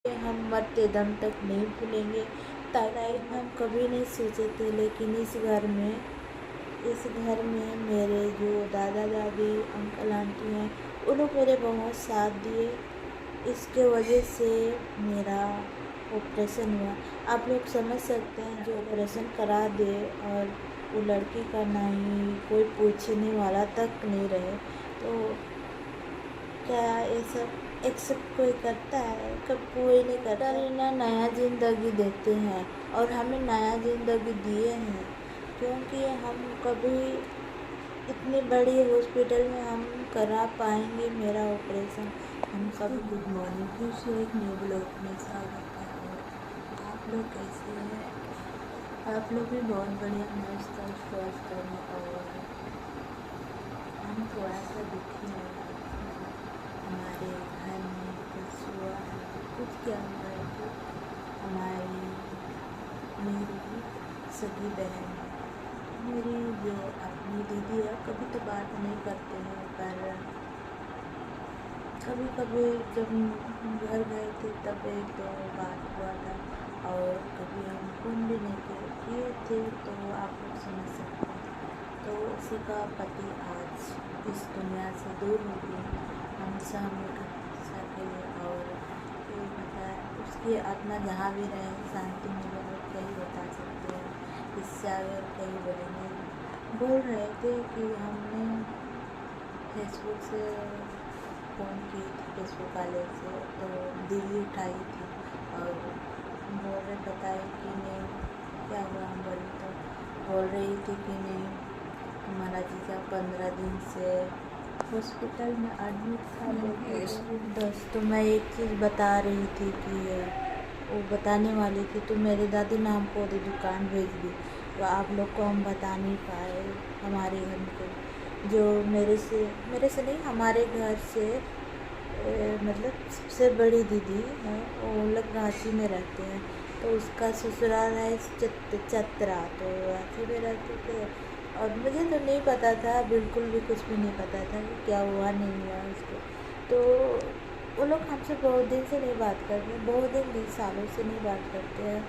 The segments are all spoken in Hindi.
हम मरते दम तक नहीं भूलेंगे। ताकि हम कभी नहीं सोचे थे, लेकिन इस घर में मेरे जो दादा दादी अंकल आंटी हैं, उन्होंने मेरे बहुत साथ दिए। इसके वजह से मेरा ऑपरेशन हुआ। आप लोग समझ सकते हैं, जो ऑपरेशन करा दे और वो लड़की का नहीं कोई पूछने वाला तक नहीं रहे, तो क्या ये सब एक्सेप्ट कोई करता है? कब कोई नहीं करता। ना नया ज़िंदगी देते हैं और हमें नया ज़िंदगी दिए हैं, क्योंकि हम कभी इतनी बड़ी हॉस्पिटल में हम करा पाएंगे मेरा ऑपरेशन। हम कभी। गुड मॉर्निंग, फिर से एक न्यू ब्लॉग में स्वागत है। और आप लोग कैसे हैं? आप लोग भी बहुत बढ़िया मस्त स्वस्थ हैं। और हम थोड़ा सा दुखी हैं। हमारे घर में कुछ हुआ है, कुछ क्या हुआ है कि मेरी सगी बहन, मेरी जो अपनी दीदी है, कभी तो बात नहीं करते हैं, पर कभी कभी जब घर गए थे तब एक दो बात हुआ था। और कभी हम फोन भी नहीं किए थे, तो आप लोग समझ सकते हैं। तो उसी का पति आज इस दुनिया से दूर हो गई। हम सामने सके और ये बताया उसकी आत्मा जहाँ भी रहे शांति मिले, और कहीं बता सकते हैं। इससे आगे कहीं बोलेंगे। बोल रहे थे कि हमने फेसबुक से फ़ोन की थी, फेसबुक वाले से, तो दीदी उठाई थी और बोल रहे बताए कि नहीं क्या हुआ। हम बोले तो बोल रही थी कि नहीं, हमारा जीजा 15 दिन से हॉस्पिटल में एडमिट था। दोस्तों, मैं एक चीज़ बता रही थी कि वो बताने वाली थी, तो मेरे दादी ने हमको दुकान भेज दी, तो आप लोग को हम बता नहीं पाए। हमारे घर में कोई जो मेरे से नहीं, हमारे घर से मतलब सबसे बड़ी दीदी है, वो लोग रांची में रहते हैं, तो उसका ससुराल है चतरा, तो रांची में रहते थे। और मुझे तो नहीं पता था, बिल्कुल भी कुछ भी नहीं पता था कि क्या हुआ नहीं हुआ उसको। तो वो लोग हमसे बहुत दिन से नहीं बात करते, बहुत दिन सालों से नहीं बात करते हैं,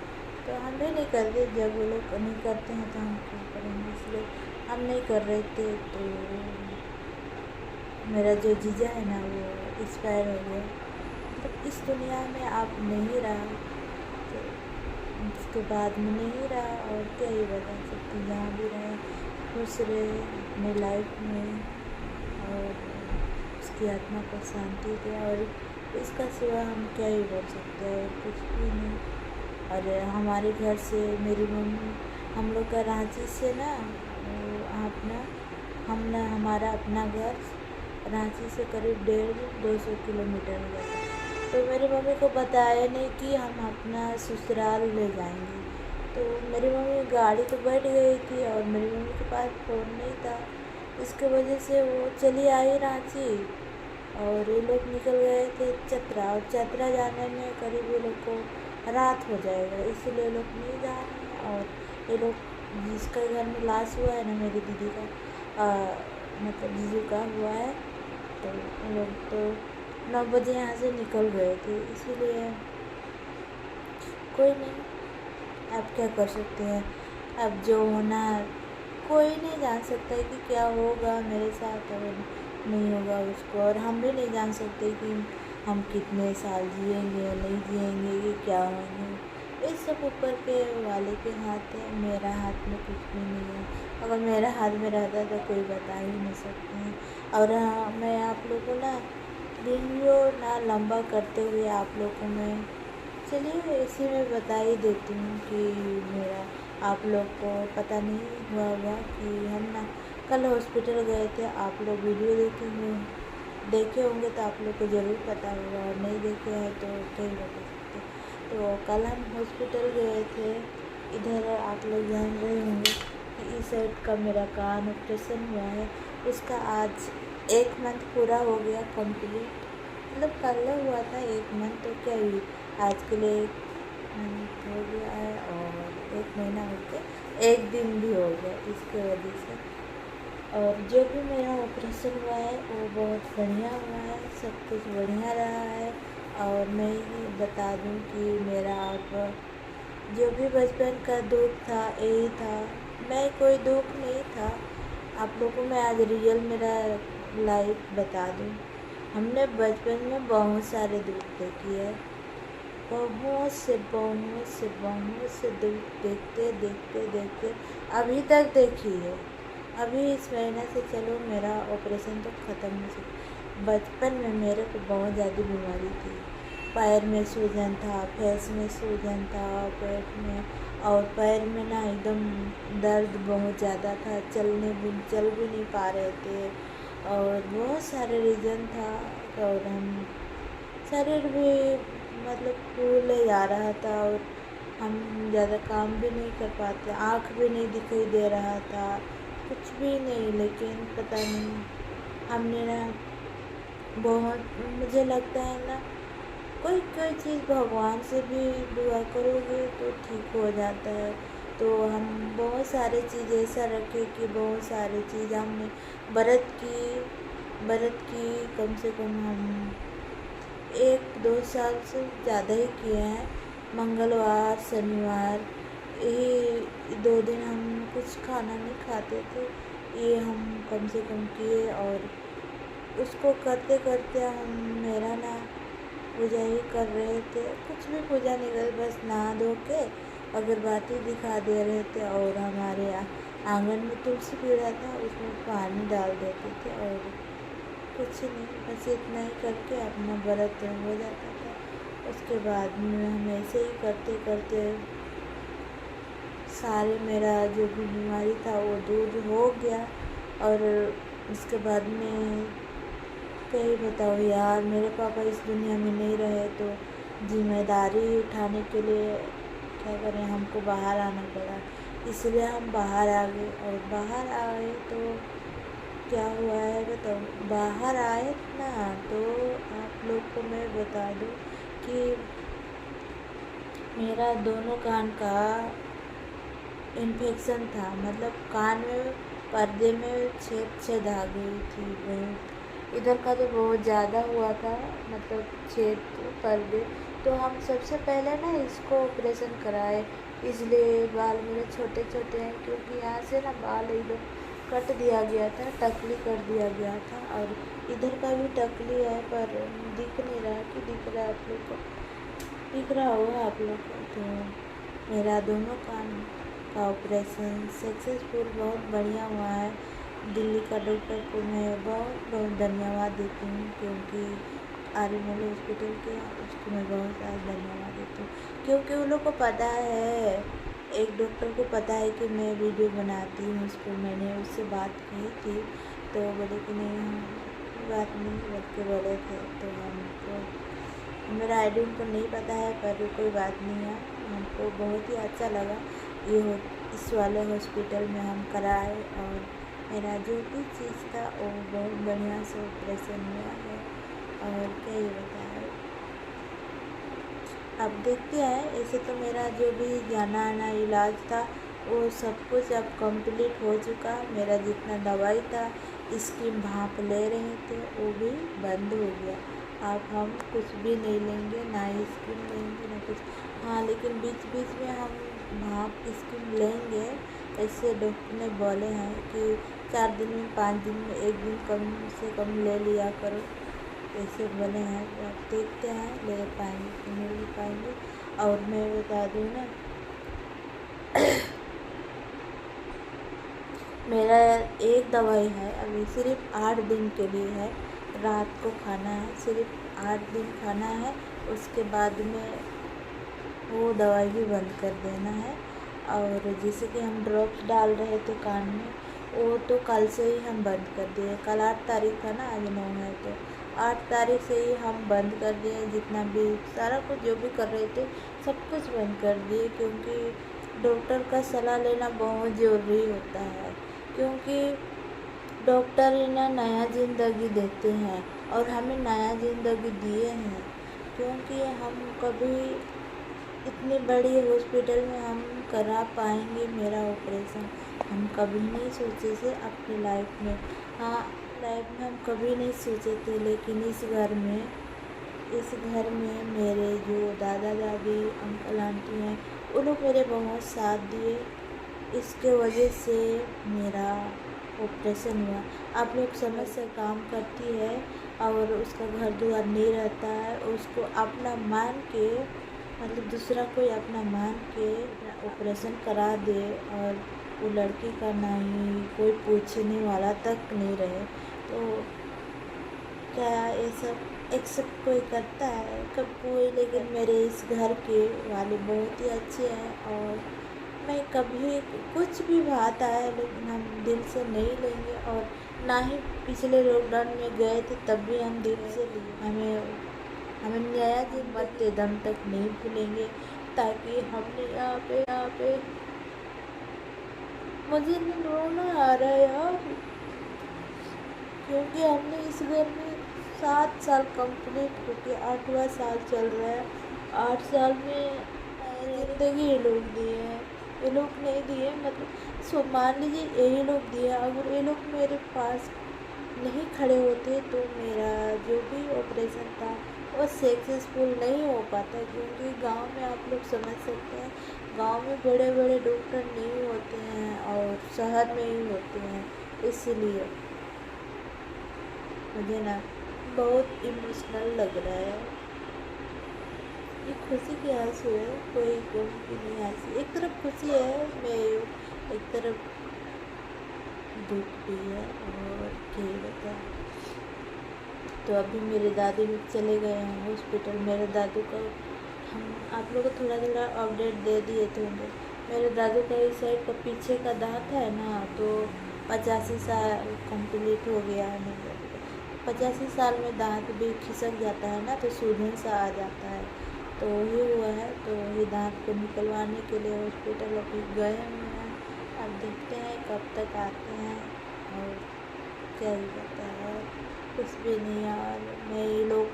तो हम भी नहीं करते। जब वो लोग नहीं करते हैं तो हम क्यों करेंगे, इसलिए हम नहीं कर रहे थे। तो मेरा जो जीजा है ना, वो एक्सपायर हो गया, मतलब इस दुनिया में आप नहीं रहा, तो उसके बाद में नहीं रहा। और क्या ही बता सकते, जहाँ भी रहे खुश रहे अपने लाइफ में, और उसकी आत्मा को शांति दे। और इसका सिवा हम क्या ही बोल सकते हैं, और कुछ भी नहीं। और हमारे घर से मेरी मम्मी, हम लोग का रांची से ना हमारा अपना घर रांची से करीब 150-200 किलोमीटर हुआ था। तो मेरी मम्मी को बताया नहीं कि हम अपना ससुराल ले जाएंगे। तो मेरी मम्मी गाड़ी तो बैठ गई थी, और मेरी मम्मी के पास फ़ोन नहीं था, इसके वजह से वो चली आई रांची। और ये लोग निकल गए थे चतरा, और चतरा जाने में करीब ये लोग को रात हो जाएगा, इसलिए लोग नहीं जा रहे हैं। और ये लोग जिसका घर में लाश हुआ है ना, मेरी दीदी का मतलब जीजू का हुआ है, तो ये लोग तो 9 बजे यहाँ से निकल गए थे, इसीलिए कोई नहीं, आप क्या कर सकते हैं। अब जो होना कोई नहीं जान सकता है कि क्या होगा मेरे साथ और नहीं होगा उसको, और हम भी नहीं जान सकते कि हम कितने साल जिएंगे नहीं जिएंगे, कि क्या होंगे। ये सब ऊपर के वाले के हाथ है, मेरा हाथ में कुछ भी नहीं है। अगर मेरा हाथ में रहता तो कोई बता ही नहीं सकते हैं। और मैं आप लोगों को ना वीडियो ना लंबा करते हुए आप लोगों को मैं चलिए इसी में बता ही देती हूँ कि मेरा आप लोग को पता नहीं हुआ होगा कि हम ना कल हॉस्पिटल गए थे। आप लोग वीडियो देखे होंगे तो आप लोग को ज़रूर पता होगा, और नहीं देखे हैं तो कई बता सकते। तो कल हम हॉस्पिटल गए थे, इधर आप लोग जान रहे होंगे कि इस साइड का मेरा कान ऑपरेशन हुआ है, उसका आज 1 मंथ पूरा हो गया कंप्लीट। मतलब कल हुआ था 1 मंथ, तो क्या हुई आज के लिए 1 मंथ हो गया है, और 1 महीना हो गया, 1 दिन भी हो गया इसके वजह से। और जो भी मेरा ऑपरेशन हुआ है वो बहुत बढ़िया हुआ है, सब कुछ बढ़िया रहा है। और मैं ही बता दूं कि मेरा अब जो भी बचपन का दुख था यही था। मैं कोई दुख नहीं था, आप लोगों को मैं आज रियल मेरा लाइफ बता दूं। हमने बचपन में बहुत सारे दुख देखे है, बहुत से दुख देखते देखते देखते अभी तक देखी है। अभी इस महीने से चलो मेरा ऑपरेशन तो ख़त्म हो चुका। बचपन में मेरे को बहुत ज़्यादा बीमारी थी, पैर में सूजन था, फेस में सूजन था, पेट में और पैर में ना एकदम दर्द बहुत ज़्यादा था, चल भी नहीं पा रहे थे और बहुत सारे रीज़न था। और हम शरीर भी मतलब फूले जा रहा था और हम ज़्यादा काम भी नहीं कर पाते, आँख भी नहीं दिखाई दे रहा था, कुछ भी नहीं। लेकिन पता नहीं हमने ना बहुत, मुझे लगता है ना कोई कोई चीज़ भगवान से भी दुआ करोगे तो ठीक हो जाता है। तो हम बहुत सारे चीज़ ऐसा रखे कि बहुत सारी चीज़ हमने व्रत की कम से कम हम 1-2 साल से ज़्यादा ही किए हैं। मंगलवार शनिवार यही 2 दिन हम कुछ खाना नहीं खाते थे, ये हम कम से कम किए। और उसको करते करते हम मेरा ना पूजा ही कर रहे थे, कुछ भी पूजा नहीं कर, बस नहा धो के अगरबत्ती दिखा दे रहे थे और हमारे आंगन में तुलसी पीड़ा था, उसमें पानी डाल देते थे और कुछ नहीं, बस इतना ही करके अपना व्रत हो जाता था। उसके बाद में हम ऐसे ही करते करते सारे मेरा जो भी बीमारी था वो दूर हो गया। और उसके बाद में क्या ही बताओ यार, मेरे पापा इस दुनिया में नहीं रहे तो जिम्मेदारी उठाने के लिए क्या करें, हमको बाहर आना पड़ा, इसलिए हम बाहर आ गए। और बाहर आए तो क्या हुआ है बताओ, बाहर आए ना तो आप लोग को मैं बता दूं कि मेरा दोनों कान का इन्फेक्शन था, मतलब कान में पर्दे में छेद आ गई थी बहुत, इधर का तो बहुत ज़्यादा हुआ था, मतलब छेद पर्दे। तो हम सबसे पहले ना इसको ऑपरेशन कराए, इसलिए बाल मेरे छोटे छोटे हैं क्योंकि यहाँ से ना बाल एकदम कट दिया गया था, टकली कर दिया गया था। और इधर का भी टकली है पर दिख नहीं रहा कि दिख रहा है आप लोग को, दिख रहा होगा आप लोग को। तो मेरा दोनों कान का ऑपरेशन सक्सेसफुल बहुत बढ़िया हुआ है। दिल्ली का डॉक्टर को मैं बहुत बहुत धन्यवाद देती हूँ, क्योंकि आर्यमल हॉस्पिटल के उसको मैं बहुत सारा धन्यवाद देती हूँ, क्योंकि उन लोग को पता है, एक डॉक्टर को पता है कि मैं वीडियो बनाती हूँ। उसको मैंने उससे बात की थी तो बोले कि नहीं बात नहीं करके बोले थे। तो हमको मेरा आईडी उनको नहीं पता है पर कोई बात नहीं है, हमको बहुत ही अच्छा लगा इस वाले हॉस्पिटल में हम कराए। और मेरा जो भी चीज़ था वो बहुत बढ़िया से ऑपरेशन हुआ है। और क्या ही बताया, अब देखते हैं। ऐसे तो मेरा जो भी जाना आना इलाज था वो सब कुछ अब कंप्लीट हो चुका। मेरा जितना दवाई था, स्कीम भाप ले रहे थे वो भी बंद हो गया। अब हम कुछ भी नहीं लेंगे, ना ही स्कीम लेंगे ना कुछ। हाँ, लेकिन बीच बीच में हम भाप स्कीम लेंगे, ऐसे डॉक्टर ने बोले हैं कि 4 दिन में 5 दिन में 1 दिन कम से कम ले लिया करो, ऐसे बोले हैं। तो आप देखते हैं ले पाएंगे कि नहीं ले पाएंगे। और मैं बता दूँ ना मेरा एक दवाई है अभी सिर्फ 8 दिन के लिए है, रात को खाना है, सिर्फ 8 दिन खाना है, उसके बाद में वो दवाई भी बंद कर देना है। और जैसे कि हम ड्रॉप्स डाल रहे थे कान में, वो तो कल से ही हम बंद कर दिए। कल 8 तारीख था ना, आज 9 है, तो 8 तारीख से ही हम बंद कर दिए। जितना भी सारा कुछ जो भी कर रहे थे सब कुछ बंद कर दिए, क्योंकि डॉक्टर का सलाह लेना बहुत ज़रूरी होता है। क्योंकि डॉक्टर ही ना नया ज़िंदगी देते हैं और हमें नया ज़िंदगी दिए हैं, क्योंकि हम कभी इतनी बड़ी हॉस्पिटल में हम करा पाएंगे मेरा ऑपरेशन, हम कभी नहीं सोचे थे अपनी लाइफ में। हाँ, लाइफ में हम कभी नहीं सोचे थे, लेकिन इस घर में इस घर में मेरे जो दादा दादी अंकल आंटी हैं उन लोग मेरे बहुत साथ दिए। इसके वजह से मेरा ऑपरेशन हुआ। आप लोग समझ से काम करती है और उसका घर द्वार नहीं रहता है, उसको अपना मान के मतलब दूसरा कोई अपना मान के ऑपरेशन करा दे और वो लड़की का नहीं कोई पूछने वाला तक नहीं रहे, तो क्या ये सब एक्सेप्ट कोई करता है? कब कोई। लेकिन मेरे इस घर के वाले बहुत ही अच्छे हैं और मैं कभी कुछ भी बात आया लेकिन हम दिल से नहीं लेंगे और ना ही पिछले लॉकडाउन में गए थे तब भी हम दिल से लिए। हमें नया दिन मरते दम तक नहीं भूलेंगे, ताकि हमने यहाँ पे मुझे रोना आ रहा है यार, क्योंकि हमने इस घर में 7 साल कंप्लीट होके 8वां साल चल रहा है। 8 साल में ज़िंदगी ये लोग दिए हैं, ये लोग नहीं दिए मतलब सो मान लीजिए यही लोग दिए। अगर ये लोग मेरे पास नहीं खड़े होते तो मेरा जो भी ऑपरेशन था वो सक्सेसफुल नहीं हो पाता, क्योंकि गांव में आप लोग समझ सकते हैं गांव में बड़े बड़े डॉक्टर नहीं होते हैं और शहर में ही होते हैं। इसलिए मुझे ना बहुत इमोशनल लग रहा है। ये खुशी की आंसू है, कोई गम की नहीं आंसू। एक तरफ खुशी है मैं, एक तरफ दुख भी है और क्या बता। तो अभी मेरे दादी भी चले गए हैं हॉस्पिटल। मेरे दादू का हम आप लोग को थोड़ा थोड़ा अपडेट दे दिए थे। मेरे दादू का इस साइड का पीछे का दांत है ना, तो 85 साल कंप्लीट हो गया है। मेरे 85 साल में दांत भी खिसक जाता है ना, तो सूजन सा आ जाता है, तो ये हुआ है। तो ये दांत को निकलवाने के लिए हॉस्पिटल अभी गए हुए हैं। अब देखते हैं कब तक आते हैं और क्या ही पता है, कुछ भी नहीं यार। मैं ये लोग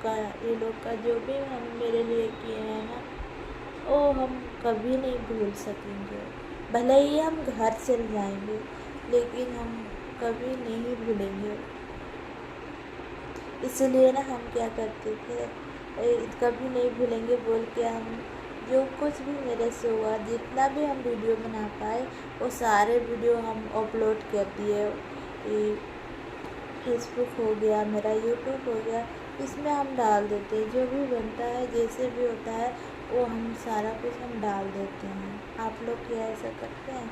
का जो भी हम मेरे लिए किए हैं ना, वो हम कभी नहीं भूल सकेंगे। भले ही हम घर चल जाएंगे लेकिन हम कभी नहीं भूलेंगे। इसलिए ना हम क्या करते थे, कभी नहीं भूलेंगे बोल के हम जो कुछ भी मेरे से हुआ, जितना भी हम वीडियो बना पाए वो सारे वीडियो हम अपलोड कर दिए। फेसबुक हो गया, मेरा यूट्यूब हो गया, इसमें हम डाल देते हैं। जो भी बनता है जैसे भी होता है वो हम सारा कुछ हम डाल देते हैं। आप लोग क्या ऐसा करते हैं?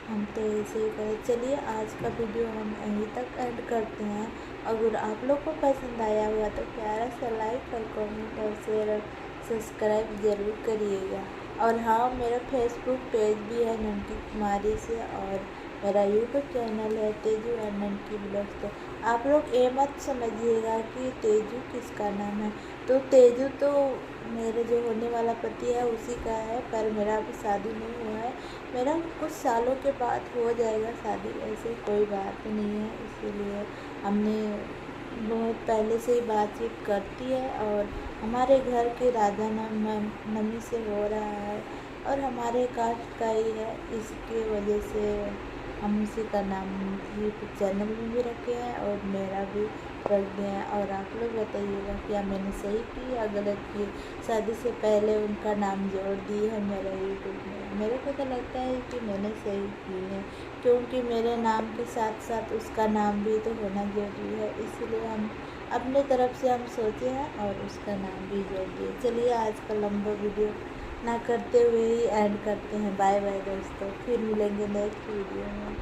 हम तो ऐसे ही करें। चलिए आज का वीडियो हम यहीं तक एंड करते हैं। अगर आप लोग को पसंद आया हुआ तो प्यारा सा लाइक और कमेंट और शेयर और सब्सक्राइब ज़रूर करिएगा। और हाँ, मेरा फेसबुक पेज भी है ननकी कुमारी से, और मेरा यूट्यूब चैनल है तेजू एंड ननकी ब्लॉग्स। तो आप लोग ये मत समझिएगा कि तेजू किसका नाम है। तो तेजू तो मेरे जो होने वाला पति है उसी का है, पर मेरा अभी शादी नहीं हुआ है। मेरा कुछ सालों के बाद हो जाएगा शादी, ऐसे कोई बात नहीं है। इसीलिए हमने बहुत पहले से ही बातचीत करती है और हमारे घर के राजा नमी से हो रहा है और हमारे कास्ट का ही है। इसके वजह से हम उसी का नाम यूट्यूब चैनल में भी रखे हैं और मेरा भी रख दिए हैं। और आप लोग बताइएगा क्या मैंने सही की या गलत की? शादी से पहले उनका नाम जोड़ दी है मेरा यूट्यूब में। मेरे को तो लगता है कि मैंने सही की है, क्योंकि मेरे नाम के साथ साथ उसका नाम भी तो होना जरूरी है। इसलिए हम अपने तरफ से हम सोचे हैं और उसका नाम भी जोड़ दिए। चलिए आज का लंबा वीडियो ना करते हुए ही एंड करते हैं। बाय बाय दोस्तों, फिर मिलेंगे नेक्स्ट वीडियो में।